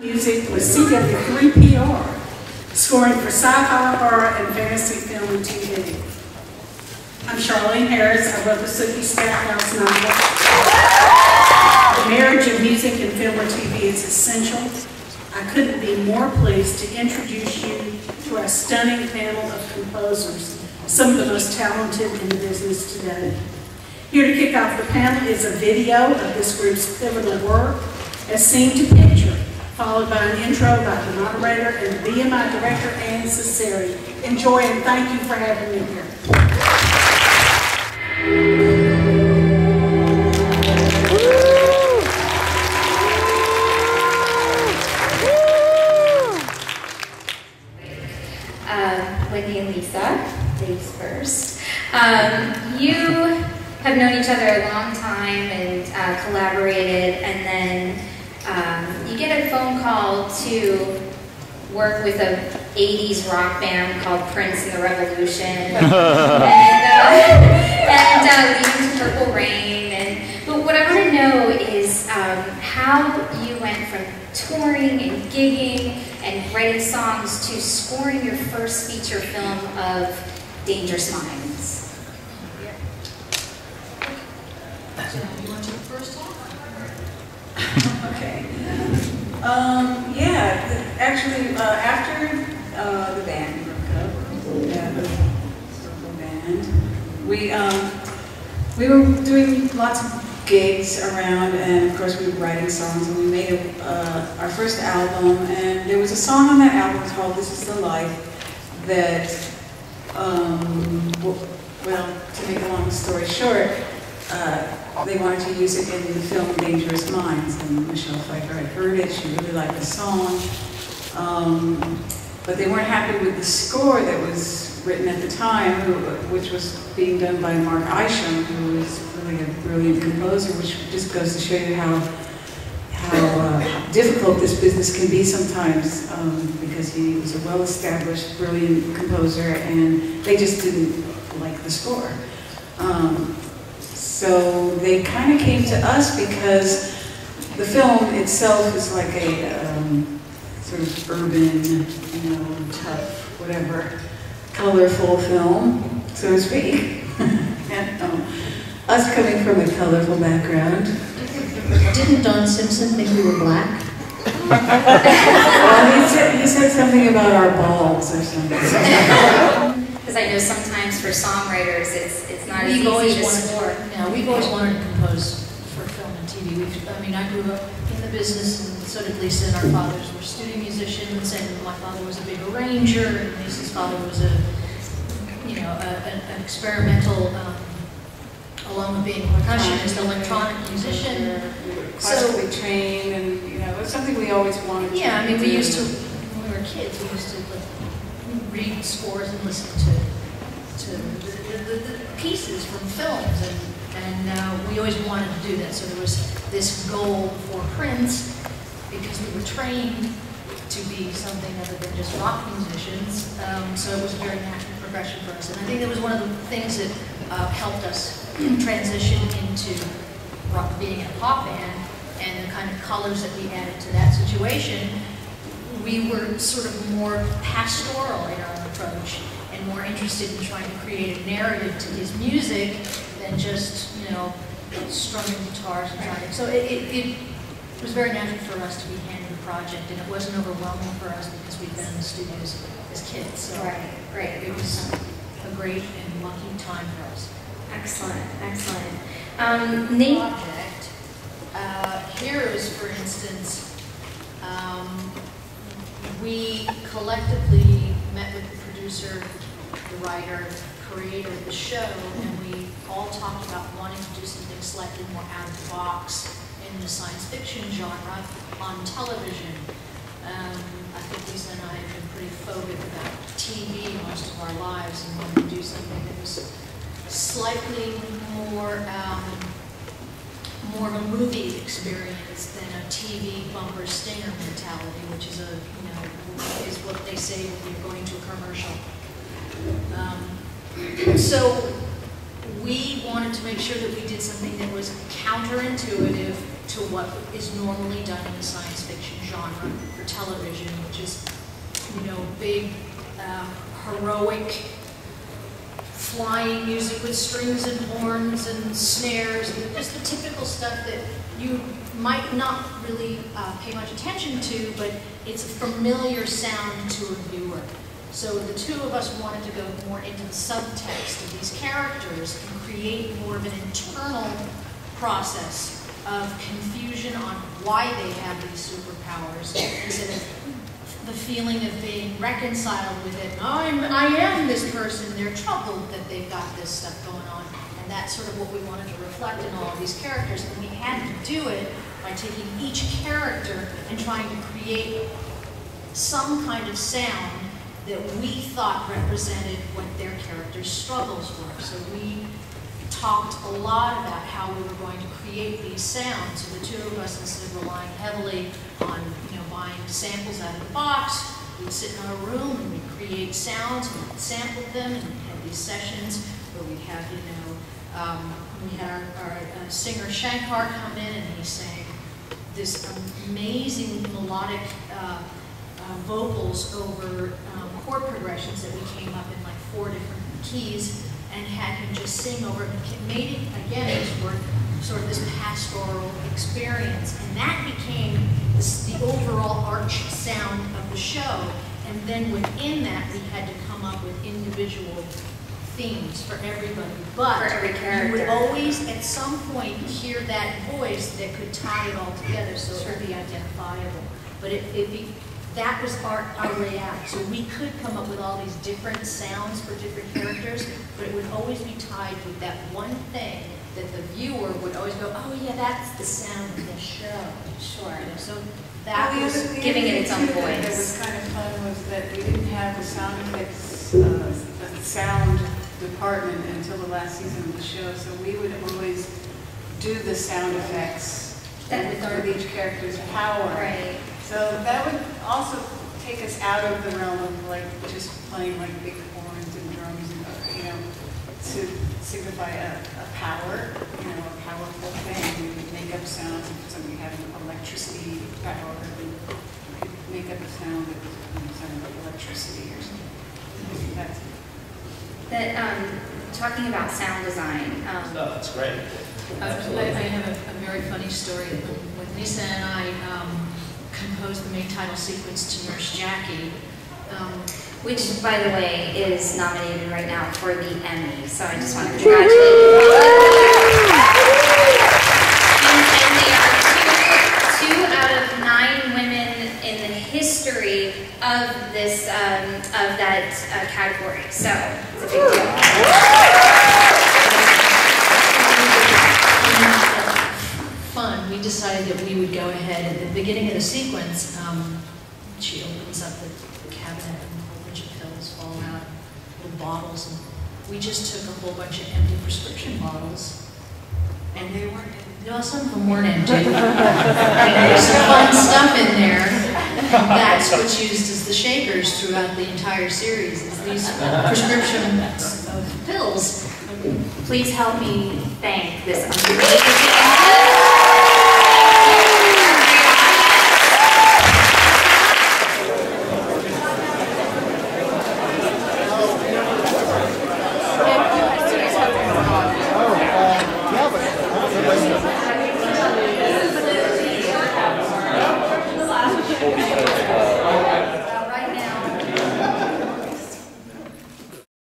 Music with CW3PR, scoring for sci-fi, horror, and fantasy film and TV. I'm Charlene Harris. I wrote the Sookie Stackhouse novel. The marriage of music and film or TV is essential. I couldn't be more pleased to introduce you to our stunning panel of composers, some of the most talented in the business today. Here to kick off the panel is a video of this group's pivotal work, as seen to picture, followed by an intro by the moderator and the BMI director, Ann Cesari. Enjoy and thank you for having me here. Wendy and Lisa, ladies first. You have known each other a long time and collaborated, and then you get a phone call to work with an 80s rock band called Prince and the Revolution, and leading to Purple Rain. But what I want to know is how you went from touring and gigging and writing songs to scoring your first feature film of Dangerous Minds. You want to first talk? Okay. Actually, after the band broke up, the Purple Band, we were doing lots of gigs around, and of course we were writing songs, and we made our first album, and there was a song on that album called "This Is the Life" that, well, to make a long story short, they wanted to use it in the film Dangerous Minds, and Michelle Pfeiffer had heard it. She really liked the song, but they weren't happy with the score that was written at the time, which was being done by Mark Isham, who was really a brilliant composer, which just goes to show you how difficult this business can be sometimes, because he was a well-established, brilliant composer, and they just didn't like the score. So they kind of came to us because the film itself is like a sort of urban, tough, whatever, colorful film, so to speak. And, us coming from a colorful background. Didn't Don Simpson think we were black? Well, he said something about our balls or something. Because I know sometimes for songwriters, it's not as easy to score. Yeah, we've always wanted to compose for film and TV. I grew up in the business, and so did Lisa, and our fathers were studio musicians, and my father was a big arranger, and Lisa's father was an experimental, along with being a percussionist, electronic musician. Classically trained, and it was something we always wanted. Yeah, we used to, when we were kids, we used to read scores and listen to the pieces from films, and we always wanted to do that. So there was this goal for Prince, because we were trained to be something other than just rock musicians. So it was a very natural progression for us, and I think that was one of the things that helped us transition into being a pop band, and the kind of colors that we added to that situation. We were sort of more pastoral in our approach, and more interested in trying to create a narrative to his music than just, strumming guitars and trying to. So it was very natural for us to be handed the project, and it wasn't overwhelming for us because we'd been in the studios as kids. So Right. It was a great and lucky time for us. Excellent. Name project. Heroes, for instance. We collectively met with the producer, the writer, creator of the show, and we all talked about wanting to do something slightly more out of the box in the science fiction genre on television. I think Lisa and I have been pretty phobic about TV most of our lives, and wanted to do something that was slightly more of a movie experience than a TV bumper stinger mentality, which is is what they say when you're going to a commercial. So we wanted to make sure that we did something that was counterintuitive to what is normally done in the science fiction genre for television, which is, you know, big, heroic, flying music with strings and horns and snares, and just the typical stuff that you might not really pay much attention to, but it's a familiar sound to a viewer. So the two of us wanted to go more into the subtext of these characters and create more of an internal process of confusion on why they have these superpowers, instead of the feeling of being reconciled with it. I am this person. They're troubled that they've got this stuff going on, and that's sort of what we wanted to reflect in all of these characters. And we had to do it by taking each character and trying to create some kind of sound that we thought represented what their characters' struggles were. So we talked a lot about how we were going to create these sounds. So the two of us, instead of relying heavily on, you know, buying samples out of the box, we'd sit in our room and we'd create sounds and we'd sample them, and we'd have these sessions where we'd have, you know, we had our singer Shankar come in, and he sang this amazing melodic vocals over chord progressions that we came up in like 4 different keys, and had him just sing over it. It made it, again, sort of this pastoral experience, and that became the overall arch sound of the show. And then within that, we had to come up with individual themes for everybody. But for every character, you would always, at some point, hear that voice that could tie it all together, so it would be identifiable. But that was our layout. So we could come up with all these different sounds for different characters, but it would always be tied with that one thing that the viewer would always go, oh yeah, that's the sound of the show. Sure. You know, so that was giving it its own voice. That was kind of fun was that we didn't have the sound effects, sound department until the last season of the show, so we would always do the sound effects with each character's power. Right. So that would also take us out of the realm of like just playing like big horns and drums and, you know, to signify a power, you know, a powerful thing. We would make up sounds. If somebody had an electricity power, we could make up a sound that was sound like electricity or something. Talking about sound design. No, that's great. I have a very funny story. When Lisa and I composed the main title sequence to Nurse Jackie, Which, by the way, is nominated right now for the Emmy. So I just want to congratulate you. And they are two out of 9 women in the history of this of that category. So it's a big deal. Fun. We decided that we would go ahead at the beginning of the sequence. She opens up the cabinet and a whole bunch of pills fall out, little bottles, and we just took a whole bunch of empty prescription bottles, and they weren't. No, some of them weren't empty. There's some fun stuff in there. And that's what's used as the shakers throughout the entire series. Is these prescriptions of pills. Please help me thank this amazing